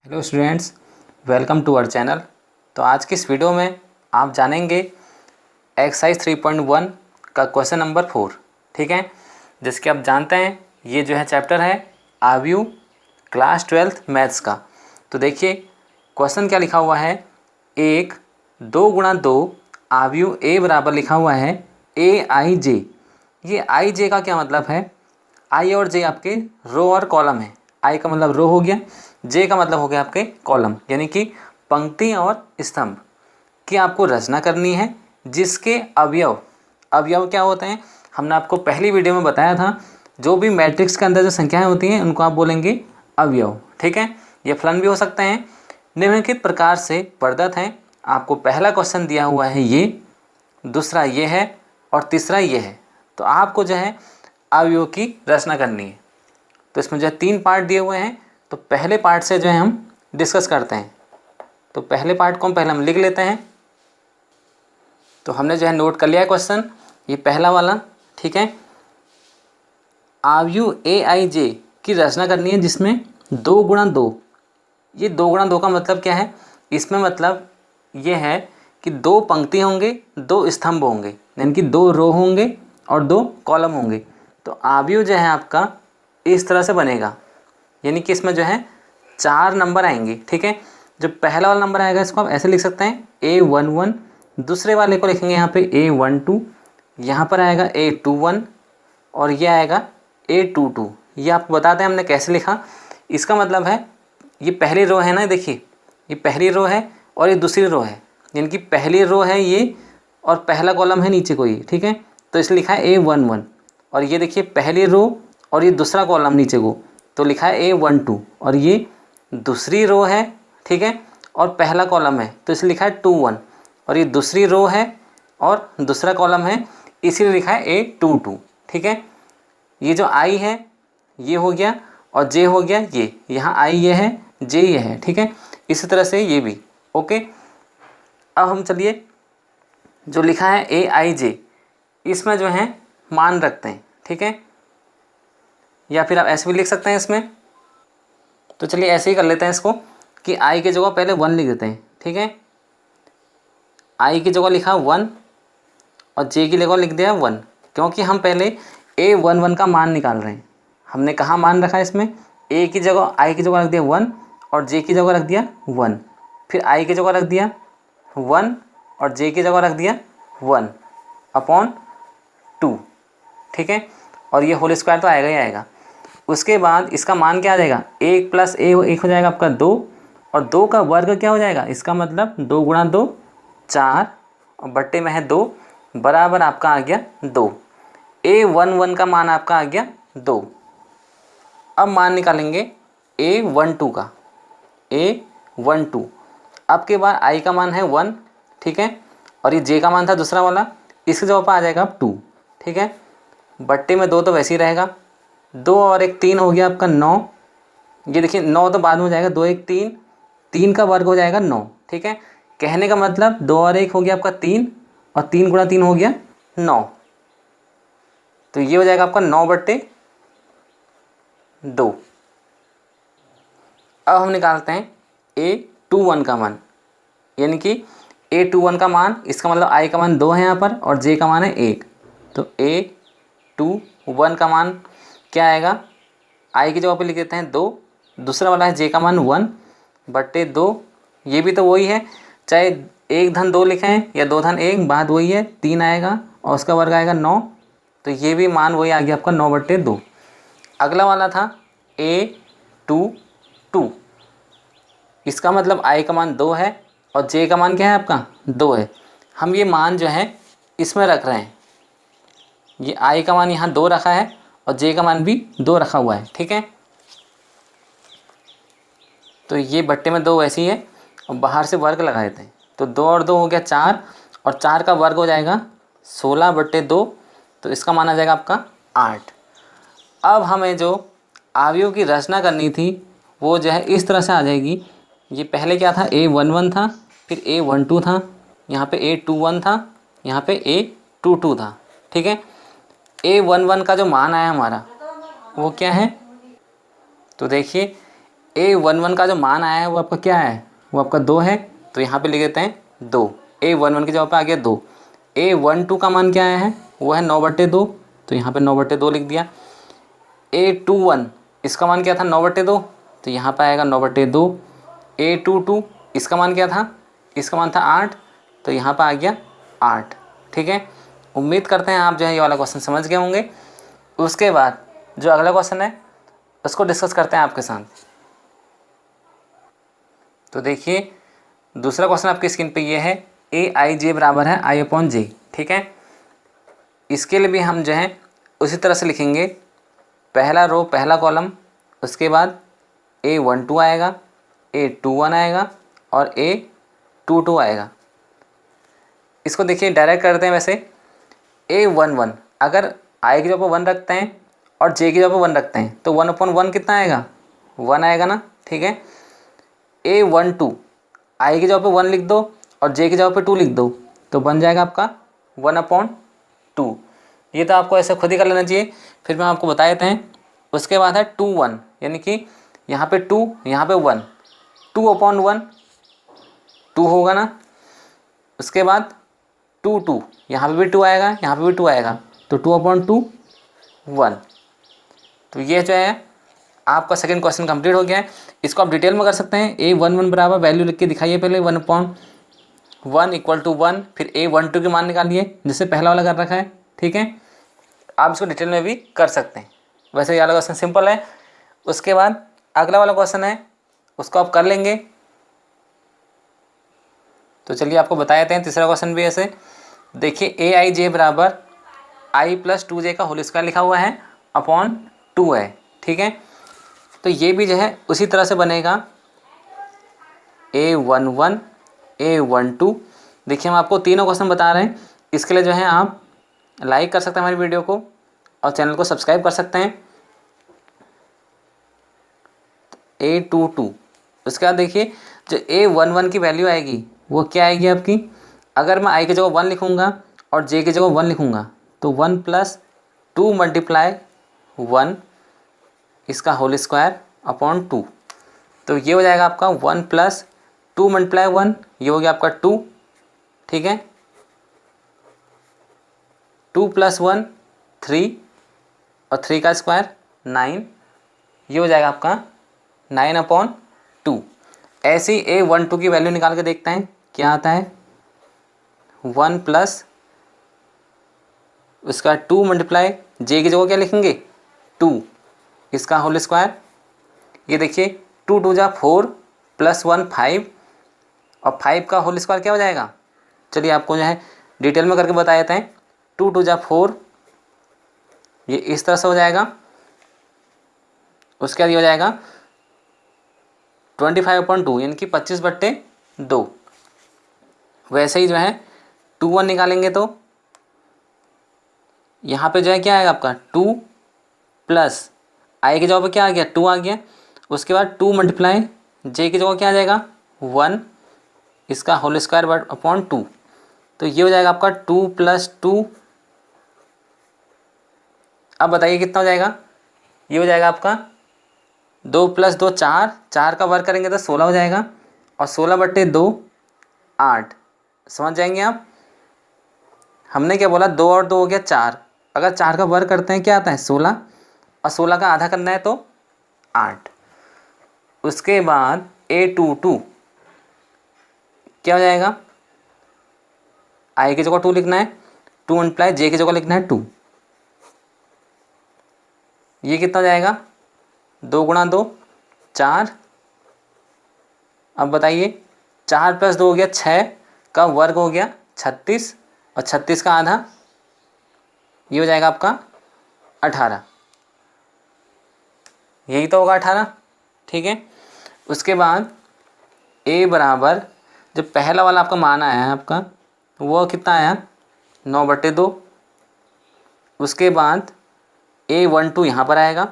Hello students, welcome to our channel. तो आज की इस वीडियो में आप जानेंगे एक्सरसाइज 3.1 का क्वेश्चन नंबर 4। ठीक है, जिसके आप जानते हैं ये जो है चैप्टर है आव्यू क्लास 12th मैथ्स का। तो देखिए क्वेश्चन क्या लिखा हुआ है, 1 2 × 2 आव्यू ए बराबर लिखा हुआ है AIJ। ये IJ का क्या मतलब है, आई और जे आपके रो और कॉलम है। आई का मतलब रो हो गया, जे का मतलब हो गया आपके कॉलम, यानी कि पंक्ति और स्तंभ की आपको रचना करनी है, जिसके अवयव अवयव क्या होते हैं हमने आपको पहली वीडियो में बताया था। जो भी मैट्रिक्स के अंदर जो संख्याएं होती हैं उनको आप बोलेंगे अवयव। ठीक है, ये फलन भी हो सकते हैं। निम्नलिखित प्रकार से प्रदत्त हैं। आपको पहला क्वेश्चन दिया हुआ है ये, दूसरा ये है और तीसरा ये है। तो आपको जो है अवयव की रचना करनी है। तो इसमें जो है 3 पार्ट दिए हुए हैं। तो पहले पार्ट से जो है हम डिस्कस करते हैं। तो पहले पार्ट को पहले हम लिख लेते हैं। तो हमने जो है नोट कर लिया है क्वेश्चन, ये पहला वाला। ठीक है, आव्यू AIJ की रचना करनी है जिसमें 2 × 2। ये 2 × 2 का मतलब क्या है, इसमें मतलब ये है कि 2 पंक्ति होंगे, 2 स्तंभ होंगे, यानी कि 2 रो होंगे और 2 कॉलम होंगे। तो आव्यू जो है आपका इस तरह से बनेगा, यानी कि इसमें जो है 4 नंबर आएंगे। ठीक है, जो पहला वाला नंबर आएगा इसको आप ऐसे लिख सकते हैं A11, दूसरे वाले को लिखेंगे यहाँ पे A12, यहाँ पर आएगा A21 और ये आएगा A22। ये आपको बताते हैं हमने कैसे लिखा। इसका मतलब है ये पहली रो है ना, देखिए ये पहली रो है और ये दूसरी रो है, यानी कि पहली रो है ये और पहला कॉलम है नीचे को ये। ठीक है, तो इसलिए लिखा है A11 और ये देखिए पहली रो और ये दूसरा कॉलम नीचे को, तो लिखा है A12 और ये दूसरी रो है। ठीक है, और पहला कॉलम है तो इसलिए लिखा है 21 और ये दूसरी रो है और दूसरा कॉलम है, इसीलिए लिखा है A22। ठीक है, ये जो I है ये हो गया और J हो गया, ये यहाँ I ये है, J ये है। ठीक है, इसी तरह से ये भी। ओके, अब हम चलिए जो लिखा है AIJ इसमें जो है मान रखते हैं। ठीक है, या फिर आप ऐसे भी लिख सकते हैं इसमें। तो चलिए ऐसे ही कर लेते हैं इसको कि I की जगह पहले 1 लिख देते हैं। ठीक है, I की जगह लिखा 1 और J की जगह लिख दिया 1, क्योंकि हम पहले A11 का मान निकाल रहे हैं। हमने कहाँ मान रखा है इसमें, A की जगह I की जगह रख दिया 1 और J की जगह रख दिया 1, फिर I की जगह रख दिया 1 और J की जगह रख दिया 1/2। ठीक है, और ये होल स्क्वायर तो आएगा ही आएगा। उसके बाद इसका मान क्या आ जाएगा, 1 + A 1 हो जाएगा आपका 2 और 2 का वर्ग क्या हो जाएगा, इसका मतलब 2 × 2 4 और बट्टे में है 2 बराबर आपका आ गया 2। A11 का मान आपका आ गया 2। अब मान निकालेंगे A12 का, A12। अब के बाद I का मान है 1। ठीक है, और ये J का मान था दूसरा वाला, इसके जगह पर आ जाएगा अब 2। ठीक है, बट्टे में 2 तो वैसे ही रहेगा, 2 और 1 3 हो गया आपका 9। ये देखिए 9 तो बाद में हो जाएगा, 2 1 3, 3 का वर्ग हो जाएगा 9। ठीक है, कहने का मतलब 2 और 1 हो गया आपका 3 और 3 × 3 हो गया 9। तो ये हो जाएगा आपका 9/2। अब हम निकालते हैं A21 का मान, यानी कि A21 का मान, इसका मतलब I का मान 2 है यहाँ पर और J का मान है 1। तो A21 का मान क्या आएगा, I की जगह पे लिख देते हैं 2, दूसरा वाला है J का मान 1/2। ये भी तो वही है, चाहे 1-2 लिखें या 2-1, बात वही है, 3 आएगा और उसका वर्ग आएगा 9। तो ये भी मान वही आ गया आपका 9/2। अगला वाला था A22, इसका मतलब I का मान 2 है और J का मान क्या है आपका 2 है। हम ये मान जो है इसमें रख रहे हैं, ये I का मान यहाँ 2 रखा है और J का मान भी 2 रखा हुआ है। ठीक है, तो ये बट्टे में 2 वैसे ही है और बाहर से वर्ग लगा देते हैं। तो 2 और 2 हो गया 4 और 4 का वर्ग हो जाएगा 16/2। तो इसका मान आ जाएगा आपका 8। अब हमें जो आव्यूह की रचना करनी थी वो जो है इस तरह से आ जाएगी। ये पहले क्या था, A11 था, फिर A12 था, यहाँ पे A21 था, यहाँ पे A22 था। ठीक है, A11 का जो मान आया हमारा वो क्या है, तो देखिए A11 का जो मान आया है वो आपका क्या है, वो आपका 2 है, तो यहाँ पे लिख देते हैं 2। A11 की जगह पे आ गया 2। A12 का मान क्या आया है, वो है 9/2, तो यहाँ पे 9/2 लिख दिया। A21 इसका मान क्या था, 9/2, तो यहाँ पे आएगा 9/2। A22 इसका मान क्या था, इसका मान था 8, तो यहाँ पे आ गया 8। ठीक है, उम्मीद करते हैं आप जो है ये वाला क्वेश्चन समझ गए होंगे। उसके बाद जो अगला क्वेश्चन है उसको डिस्कस करते हैं आपके साथ। तो देखिए दूसरा क्वेश्चन आपकी स्क्रीन पे ये है, AIJ बराबर है I/J। ठीक है, इसके लिए भी हम जो है उसी तरह से लिखेंगे, पहला रो पहला कॉलम, उसके बाद A12 आएगा, A21 आएगा और A22 आएगा। इसको देखिए डायरेक्ट करते हैं। वैसे A11 अगर I की जगह पर 1 रखते हैं और J की जगह पर 1 रखते हैं तो 1/1 कितना आएगा, 1 आएगा ना। ठीक है, A12 I की जगह पे 1 लिख दो और J की जगह पे 2 लिख दो, तो बन जाएगा आपका 1/2। ये तो आपको ऐसे खुद ही कर लेना चाहिए, फिर मैं आपको बता देते हैं। उसके बाद है 2/1, यानी कि यहाँ पे 2 यहाँ पे 1, 2/1 2 होगा ना। उसके बाद 2 यहाँ पे भी 2 आएगा, यहाँ पे भी 2 आएगा, तो 2/2 1। तो ये जो है आपका सेकंड क्वेश्चन कंप्लीट हो गया है। इसको आप डिटेल में कर सकते हैं। A11 बराबर वैल्यू लिख के दिखाइए पहले, 1/1 इक्वल टू 1, फिर A12 के मान निकालिए जिससे पहला वाला कर रखा है। ठीक है, आप इसको डिटेल में भी कर सकते हैं। वैसे ये वाला क्वेश्चन सिंपल है। उसके बाद अगला वाला क्वेश्चन है, उसको आप कर लेंगे। तो चलिए आपको बता देते हैं तीसरा क्वेश्चन भी ऐसे। देखिए AIJ बराबर I+2J का होल स्क्वायर लिखा हुआ है अपॉन 2 है। ठीक है, तो ये भी जो है उसी तरह से बनेगा, A11 A12। देखिए हम आपको तीनों क्वेश्चन बता रहे हैं। इसके लिए जो है आप लाइक कर सकते हैं हमारी वीडियो को और चैनल को सब्सक्राइब कर सकते हैं। A22 उसके बाद देखिए जो A11 की वैल्यू आएगी वो क्या आएगी आपकी, अगर मैं I की जगह 1 लिखूँगा और J की जगह 1 लिखूँगा तो 1 + 2 × 1 इसका होल स्क्वायर अपॉन 2, तो ये हो जाएगा आपका 1 + 2 × 1, ये हो गया आपका 2। ठीक है, 2 + 1 3 और 3 का स्क्वायर 9, ये हो जाएगा आपका 9/2। ऐसे ही A12 की वैल्यू निकाल के देखते हैं क्या आता है, 1 + उसका 2 × J की जगह क्या लिखेंगे 2, इसका होल स्क्वायर। ये देखिए 2 × 2 = 4 + 1 5 और 5 का होल स्क्वायर क्या हो जाएगा। चलिए आपको जो है डिटेल में करके बता देते हैं। 2 × 2 = 4, ये इस तरह से हो जाएगा। उसके बाद ये हो जाएगा 25/2 यानी कि 25/2। वैसे ही जो है 2/1 निकालेंगे तो यहाँ पे जो है क्या आएगा आपका 2 + I की जगह पे क्या आ गया 2 आ गया। उसके बाद 2 × J की जगह क्या आ जाएगा 1, इसका होल स्क्वायर अपॉन 2, तो ये हो जाएगा आपका 2 + 2। अब बताइए कितना हो जाएगा, ये हो जाएगा आपका 2 + 2 4, 4 का वर्ग करेंगे तो 16 हो जाएगा और 16/2 8। समझ जाएंगे आप, हमने क्या बोला 2 और 2 हो गया 4, अगर 4 का वर्ग करते हैं क्या आता है 16 और 16 का आधा करना है तो 8। उसके बाद A22 क्या हो जाएगा, I की जगह 2 लिखना है, 2 × J की जगह लिखना है 2, ये कितना हो जाएगा 2 × 2 4। अब बताइए 4 + 2 हो गया 6 का वर्ग हो गया 36 और 36 का आधा ये हो जाएगा आपका 18, यही तो होगा 18। ठीक है, उसके बाद A बराबर जो पहला वाला आपका मान आया है आपका वो कितना आया 9/2। उसके बाद A12 यहाँ पर आएगा,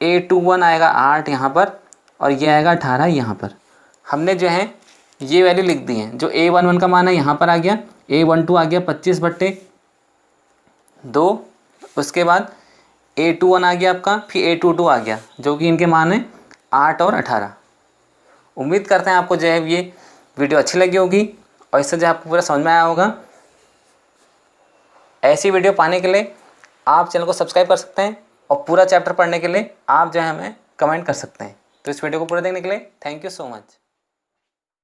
A21 आएगा 8 यहाँ पर और ये आएगा 18 यहाँ पर। हमने जो है ये वैल्यू लिख दी है, जो A11 का मान है यहाँ पर आ गया, A12 आ गया 25/2। उसके बाद A21 आ गया आपका, फिर A22 आ गया जो कि इनके मान है 8 और 18। उम्मीद करते हैं आपको जो है ये वीडियो अच्छी लगी होगी और इससे जो है आपको पूरा समझ में आया होगा। ऐसी वीडियो पाने के लिए आप चैनल को सब्सक्राइब कर सकते हैं और पूरा चैप्टर पढ़ने के लिए आप जो है हमें कमेंट कर सकते हैं। तो इस वीडियो को पूरा देखने के लिए थैंक यू सो मच।